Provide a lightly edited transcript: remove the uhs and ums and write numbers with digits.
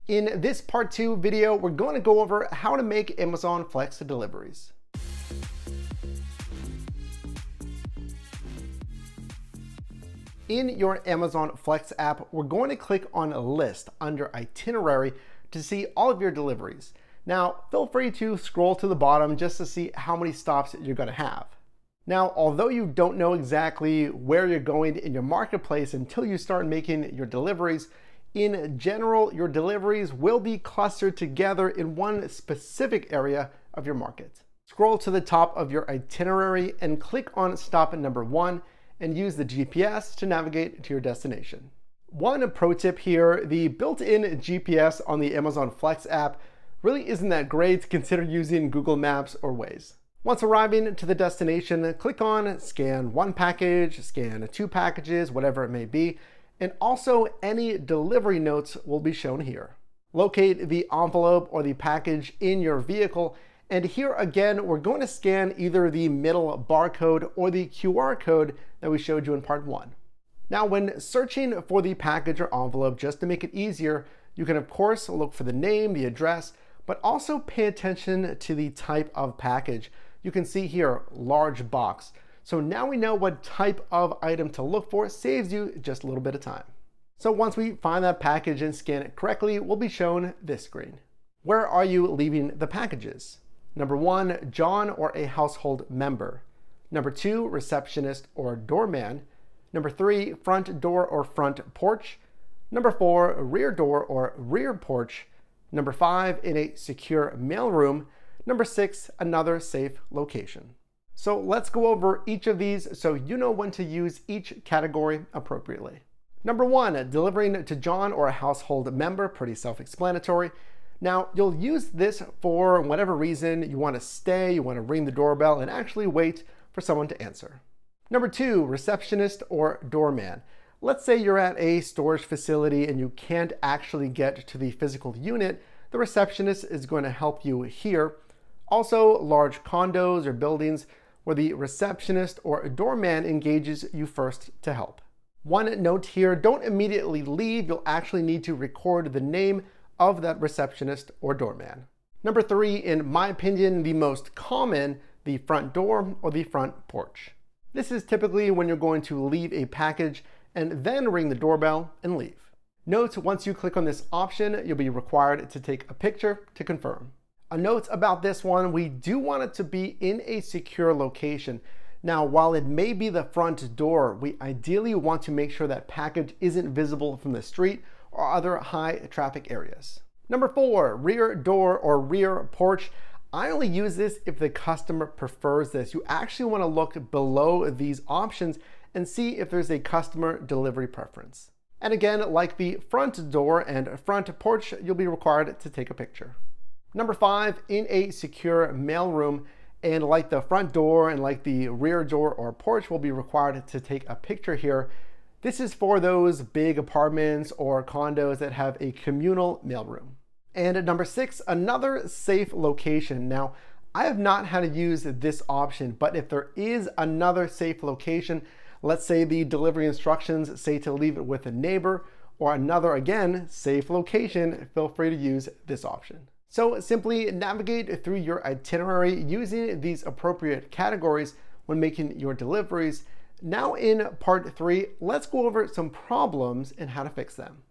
In this part 2 video, we're going to go over how to make Amazon Flex deliveries. In your Amazon Flex app, we're going to click on a list under itinerary to see all of your deliveries. Now, feel free to scroll to the bottom just to see how many stops you're going to have. Now, although you don't know exactly where you're going in your marketplace until you start making your deliveries, in general, your deliveries will be clustered together in one specific area of your market. Scroll to the top of your itinerary and click on stop number 1 and use the GPS to navigate to your destination. One pro tip here, the built-in GPS on the Amazon Flex app really isn't that great. Consider using Google Maps or Waze. Once arriving to the destination, click on scan 1 package, scan 2 packages, whatever it may be, and also any delivery notes will be shown here. Locate the envelope or the package in your vehicle, and here again, we're going to scan either the middle barcode or the QR code that we showed you in part 1. Now, when searching for the package or envelope, just to make it easier, you can of course look for the name, the address, but also pay attention to the type of package. You can see here, large box. So now we know what type of item to look for. Saves you just a little bit of time. So once we find that package and scan it correctly, we'll be shown this screen. Where are you leaving the packages? Number 1, John or a household member. Number 2, receptionist or doorman. Number 3, front door or front porch. Number 4, rear door or rear porch. Number 5, in a secure mailroom. Number 6, another safe location. So let's go over each of these so you know when to use each category appropriately. Number 1, delivering to John or a household member, pretty self-explanatory. Now, you'll use this for whatever reason you want to stay, you want to ring the doorbell and actually wait for someone to answer. Number 2, receptionist or doorman. Let's say you're at a storage facility and you can't actually get to the physical unit. The receptionist is going to help you here. Also, large condos or buildings where the receptionist or doorman engages you first to help. One note here, don't immediately leave. You'll actually need to record the name of that receptionist or doorman. Number 3, in my opinion, the most common, the front door or the front porch. This is typically when you're going to leave a package and then ring the doorbell and leave. Note, once you click on this option, you'll be required to take a picture to confirm. A note about this one, we do want it to be in a secure location. Now, while it may be the front door, we ideally want to make sure that package isn't visible from the street or other high traffic areas. Number 4, rear door or rear porch. I only use this if the customer prefers this. You actually want to look below these options and see if there's a customer delivery preference. And again, like the front door and front porch, you'll be required to take a picture. Number 5, in a secure mailroom, and like the front door and like the rear door or porch, will be required to take a picture here. This is for those big apartments or condos that have a communal mailroom. And number 6, another safe location. Now, I have not had to use this option, but if there is another safe location, let's say the delivery instructions say to leave it with a neighbor or another, again, safe location, feel free to use this option. So simply navigate through your itinerary using these appropriate categories when making your deliveries. Now in part 3, let's go over some problems and how to fix them.